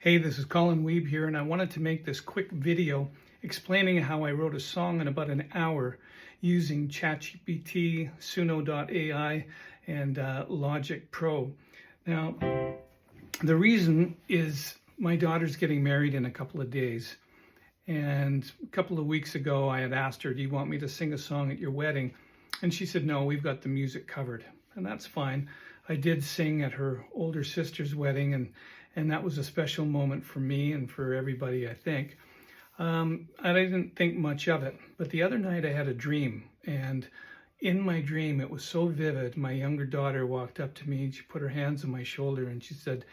Hey, this is Colin Weeb here, and I wanted to make this quick video explaining how I wrote a song in about an hour using ChatGPT, Suno AI, and Logic Pro. Now, the reason is my daughter's getting married in a couple of days, and a couple of weeks ago I had asked her, do you want me to sing a song at your wedding? And she said, no, we've got the music covered, and that's fine. I did sing at her older sister's wedding, and that was a special moment for me and for everybody, I think. And I didn't think much of it. But the other night I had a dream, and in my dream it was so vivid. My younger daughter walked up to me and she put her hands on my shoulder and she said,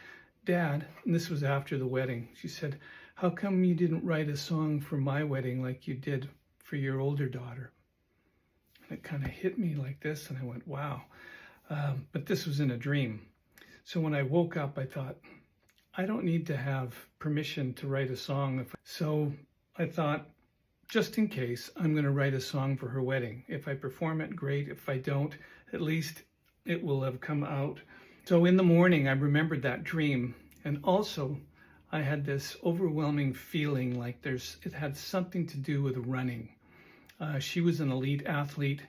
Dad, and this was after the wedding, she said, how come you didn't write a song for my wedding like you did for your older daughter? And it kind of hit me like this, and I went, wow. But this was in a dream. So when I woke up, I thought, I don't need to have permission to write a song. So I thought, just in case, I'm going to write a song for her wedding. If I perform it, great. If I don't, at least it will have come out. So in the morning, I remembered that dream. And also, I had this overwhelming feeling like it had something to do with running. She was an elite athlete,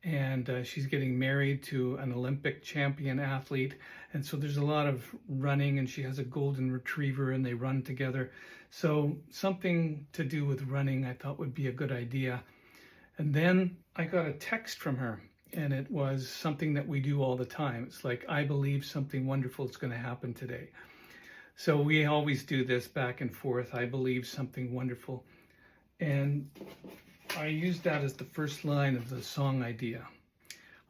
and she's getting married to an Olympic champion athlete. And so there's a lot of running, and she has a golden retriever and they run together. So something to do with running I thought would be a good idea. And then I got a text from her, and it was something that we do all the time. It's like, I believe something wonderful is going to happen today. So we always do this back and forth. I believe something wonderful. And I used that as the first line of the song idea.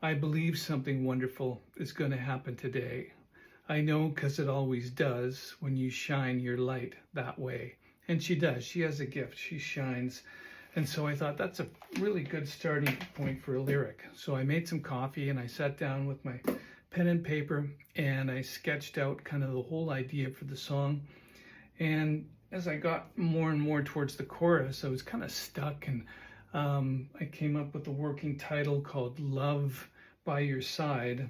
I believe something wonderful is going to happen today. I know because it always does when you shine your light that way. And she does. She has a gift. She shines. And so I thought that's a really good starting point for a lyric. So I made some coffee and I sat down with my pen and paper and I sketched out kind of the whole idea for the song. And as I got more and more towards the chorus, I was kind of stuck, and I came up with a working title called Love by Your Side.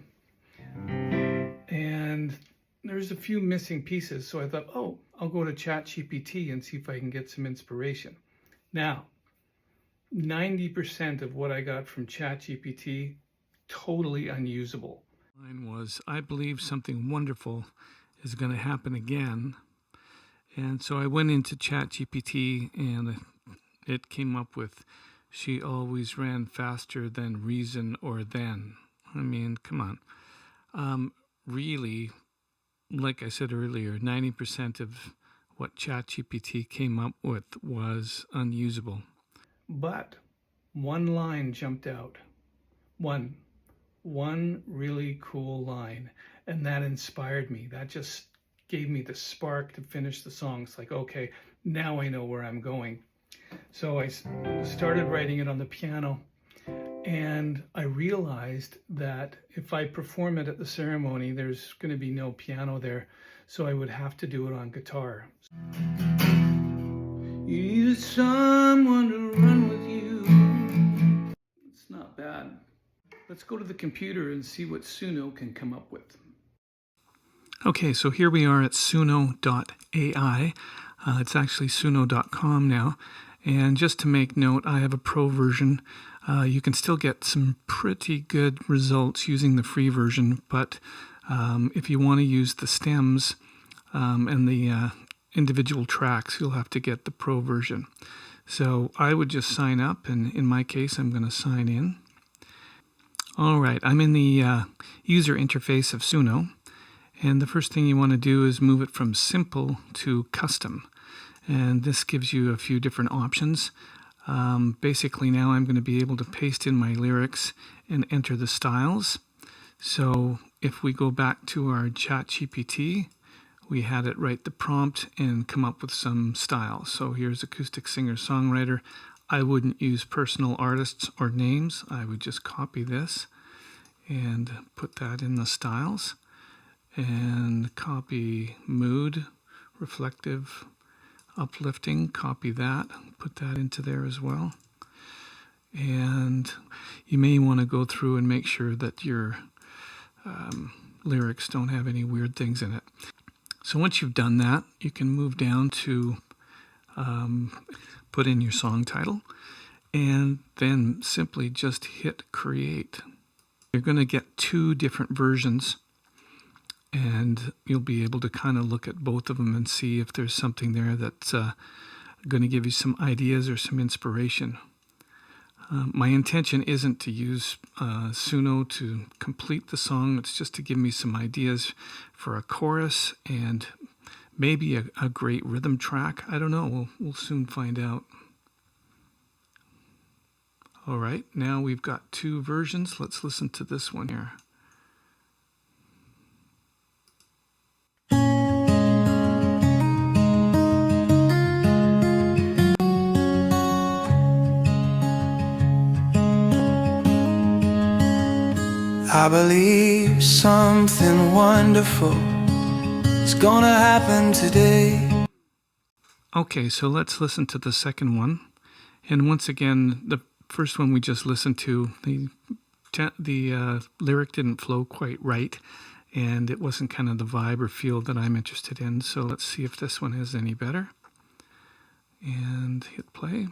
And there's a few missing pieces. So I thought, oh, I'll go to ChatGPT and see if I can get some inspiration. Now, 90% of what I got from ChatGPT, totally unusable. Mine was, I believe something wonderful is going to happen again. And so I went into ChatGPT and it came up with, she always ran faster than reason or then. I mean, come on. Really, like I said earlier, 90% of what ChatGPT came up with was unusable. But one line jumped out. One really cool line. And that inspired me. That just gave me the spark to finish the song. It's like, okay, now I know where I'm going. So I started writing it on the piano, and I realized that if I perform it at the ceremony, there's going to be no piano there, so I would have to do it on guitar. You need someone to run with you. It's not bad. Let's go to the computer and see what Suno can come up with. Okay, so here we are at Suno AI. It's actually Suno.com now. And just to make note, I have a pro version. You can still get some pretty good results using the free version, but if you want to use the stems and the individual tracks, you'll have to get the pro version. So I would just sign up, and in my case, I'm going to sign in. All right, I'm in the user interface of Suno. And the first thing you want to do is move it from simple to custom. And this gives you a few different options. Basically now I'm going to be able to paste in my lyrics and enter the styles. So if we go back to our ChatGPT, we had it write the prompt and come up with some styles. So here's acoustic singer-songwriter. I wouldn't use personal artists or names. I would just copy this and put that in the styles. And copy mood, reflective, uplifting, copy that, put that into there as well. And you may want to go through and make sure that your lyrics don't have any weird things in it. So once you've done that, you can move down to put in your song title, and then simply just hit create. You're going to get two different versions, and you'll be able to kind of look at both of them and see if there's something there that's going to give you some ideas or some inspiration. My intention isn't to use Suno to complete the song. It's just to give me some ideas for a chorus and maybe a great rhythm track. I don't know. We'll soon find out. All right, now we've got two versions. Let's listen to this one here. I believe something wonderful is gonna happen today. Okay, so let's listen to the second one. And once again, the first one we just listened to, the lyric didn't flow quite right, and it wasn't kind of the vibe or feel that I'm interested in. So let's see if this one is any better. And hit play.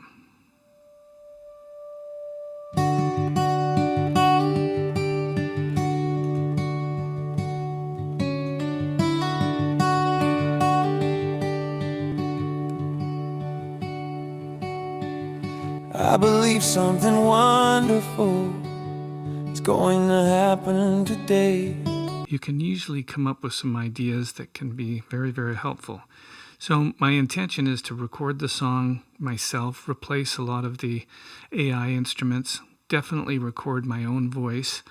I believe something wonderful is going to happen today. You can usually come up with some ideas that can be very, very helpful. So my intention is to record the song myself, replace a lot of the AI instruments, definitely record my own voice,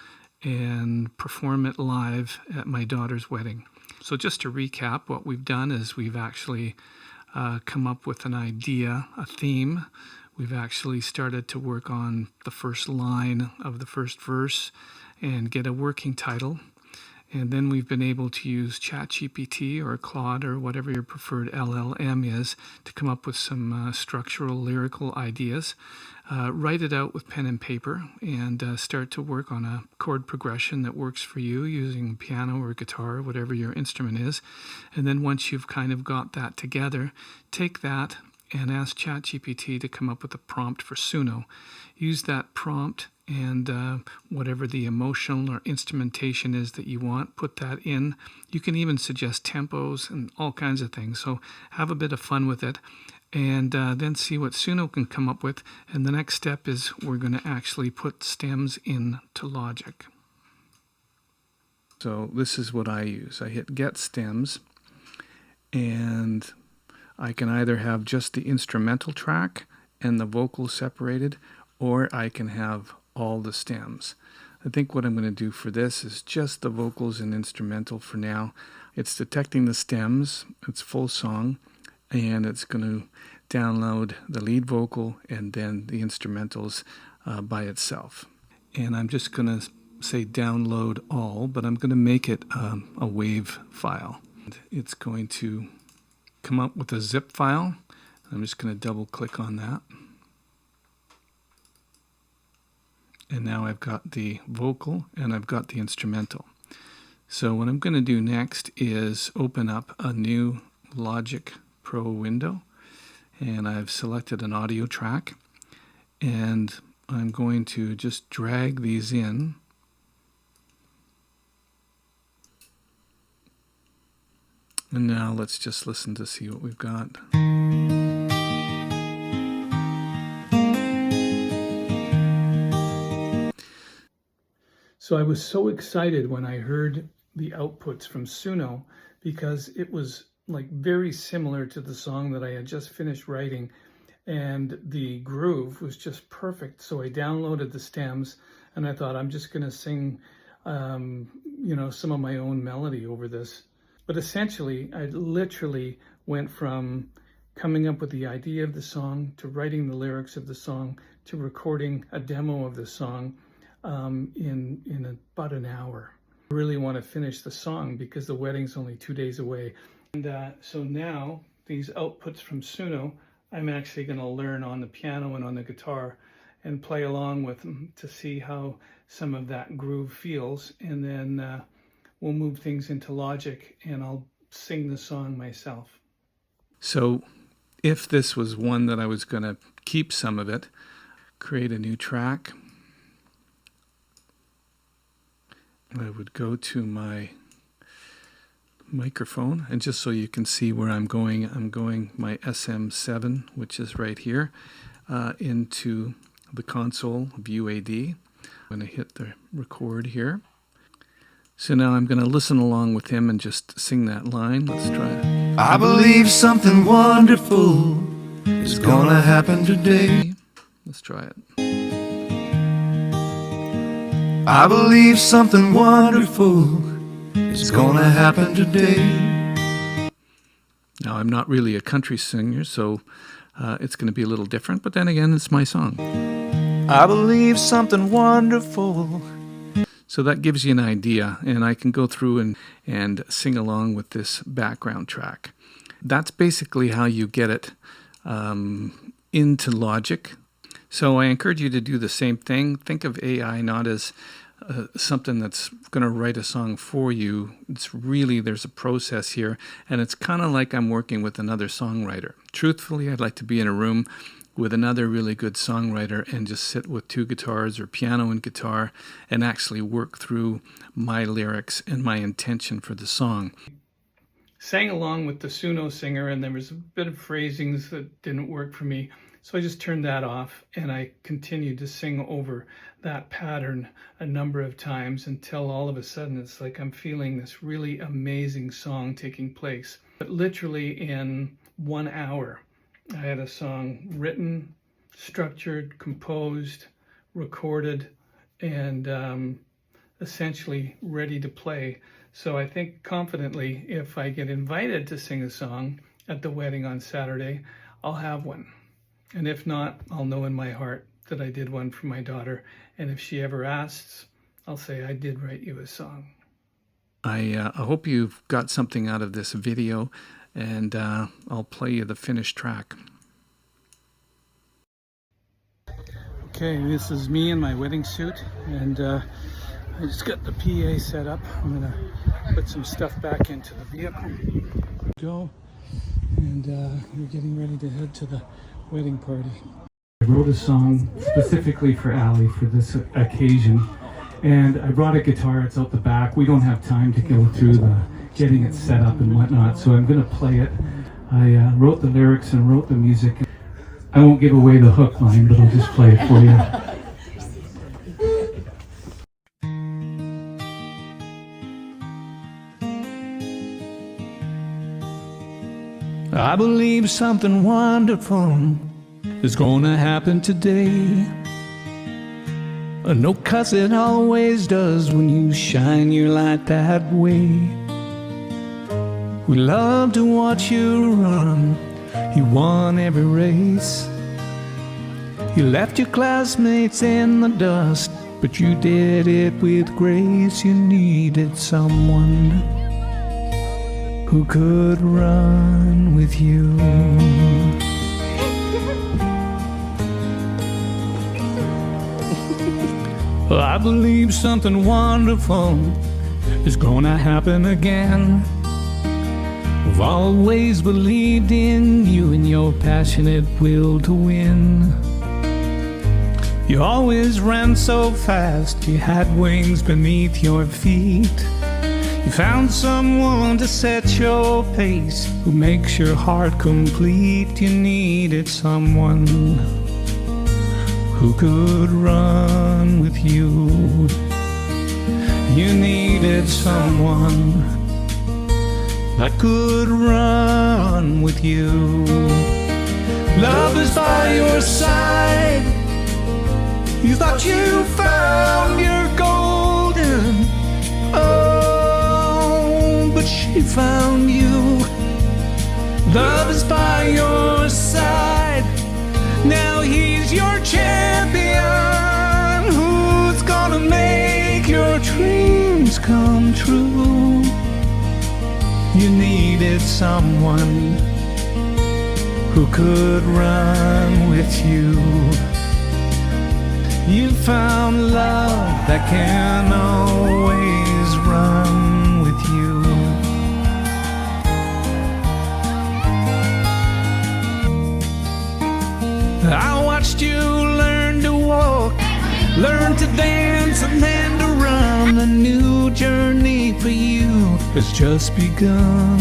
and perform it live at my daughter's wedding. So just to recap, what we've done is we've actually come up with an idea, a theme. We've actually started to work on the first line of the first verse and get a working title. And then we've been able to use ChatGPT or Claude or whatever your preferred LLM is to come up with some structural lyrical ideas. Write it out with pen and paper and start to work on a chord progression that works for you using piano or guitar, whatever your instrument is. And then once you've kind of got that together, take that and ask ChatGPT to come up with a prompt for Suno. Use that prompt and whatever the emotional or instrumentation is that you want, put that in. You can even suggest tempos and all kinds of things. So have a bit of fun with it and then see what Suno can come up with. And the next step is we're going to actually put stems into Logic. So this is what I use. I hit Get Stems, and I can either have just the instrumental track and the vocals separated, or I can have all the stems. I think what I'm going to do for this is just the vocals and instrumental for now. It's detecting the stems, it's full song, and it's going to download the lead vocal and then the instrumentals by itself. And I'm just going to say download all, but I'm going to make it a WAV file. It's going to come up with a zip file. I'm just going to double click on that. And now I've got the vocal and I've got the instrumental. So what I'm going to do next is open up a new Logic Pro window, and I've selected an audio track, and I'm going to just drag these in. And now let's just listen to see what we've got. So I was so excited when I heard the outputs from Suno because it was like very similar to the song that I had just finished writing, and the groove was just perfect. So I downloaded the stems and I thought I'm just going to sing, some of my own melody over this. But essentially, I literally went from coming up with the idea of the song to writing the lyrics of the song to recording a demo of the song in about an hour. I really want to finish the song because the wedding's only 2 days away. And so now these outputs from Suno, I'm actually going to learn on the piano and on the guitar and play along with them to see how some of that groove feels. And then we'll move things into Logic, and I'll sing the song myself. So if this was one that I was going to keep some of it, create a new track, I would go to my microphone, and just so you can see where I'm going my SM7, which is right here, into the console view AD. I'm going to hit the record here. So now I'm going to listen along with him and just sing that line. Let's try it. I believe something wonderful is gonna happen today. Let's try it. I believe something wonderful is gonna happen today. Now, I'm not really a country singer, so it's going to be a little different, but then again, it's my song. I believe something wonderful. So that gives you an idea, and I can go through and sing along with this background track. That's basically how you get it into Logic. So I encourage you to do the same thing. Think of AI not as something that's going to write a song for you. It's really, there's a process here, and it's kind of like I'm working with another songwriter. Truthfully, I'd like to be in a room with another really good songwriter and just sit with two guitars or piano and guitar and actually work through my lyrics and my intention for the song. Sang along with the Suno singer, and there was a bit of phrasings that didn't work for me, so I just turned that off and I continued to sing over that pattern a number of times until all of a sudden it's like I'm feeling this really amazing song taking place. But literally in 1 hour, I had a song written, structured, composed, recorded, and essentially ready to play. So I think confidently, if I get invited to sing a song at the wedding on Saturday, I'll have one. And if not, I'll know in my heart that I did one for my daughter. And if she ever asks, I'll say, I did write you a song. I hope you've got something out of this video, and I'll play you the finished track. Okay, this is me in my wedding suit, and I just got the PA set up. I'm gonna put some stuff back into the vehicle. Go, and we're getting ready to head to the wedding party. I wrote a song specifically for Allie for this occasion, and I brought a guitar. It's out the back. We don't have time to go through the getting it set up and whatnot, so I'm going to play it. I wrote the lyrics and wrote the music. I won't give away the hook line, but I'll just play it for you. I believe something wonderful is gonna happen today. No, 'cause it always does when you shine your light that way. We love to watch you run. You won every race. You left your classmates in the dust, but you did it with grace. You needed someone who could run with you. I believe something wonderful is gonna happen again. I've always believed in you and your passionate will to win. You always ran so fast, you had wings beneath your feet. You found someone to set your pace, who makes your heart complete. You needed someone who could run with you. You needed someone that could run with you. Love is by your side. You thought you found your golden, oh, but she found you. Love is by your side. Now he's your champion, who's gonna make your dreams come true. You needed someone who could run with you. You found love that can always run with you. First you learn to walk, learn to dance, and then to run. A new journey for you has just begun.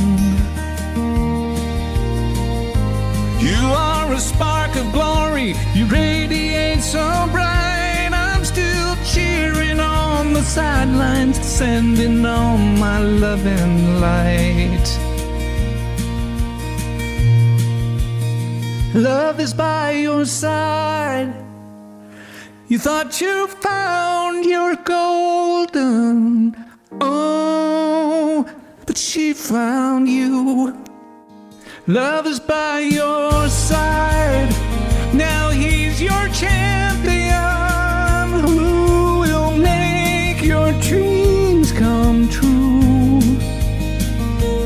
You are a spark of glory, you radiate so bright. I'm still cheering on the sidelines, sending on my love and light. Love is by your side. You thought you found your golden, oh, but she found you. Love is by your side. Now he's your champion, who will make your dreams come true.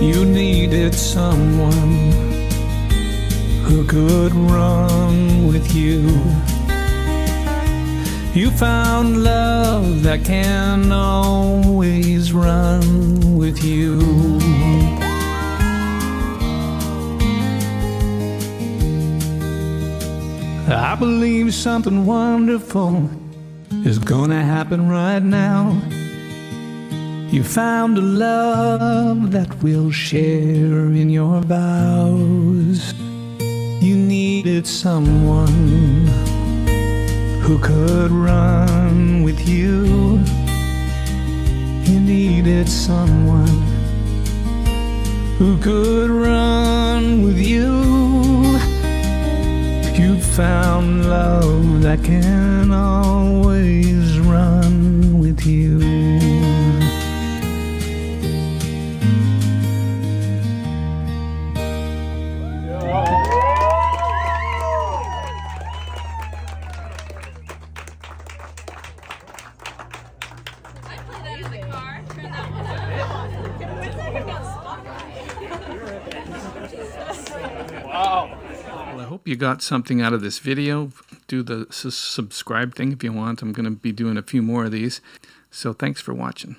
You needed someone who could run with you. You found love that can always run with you. I believe something wonderful is gonna happen right now. You found a love that will share in your vows. You needed someone who could run with you. You needed someone who could run with you. You found love that can always run with you. Well, I hope you got something out of this video. Do the subscribe thing if you want. I'm going to be doing a few more of these. So thanks for watching.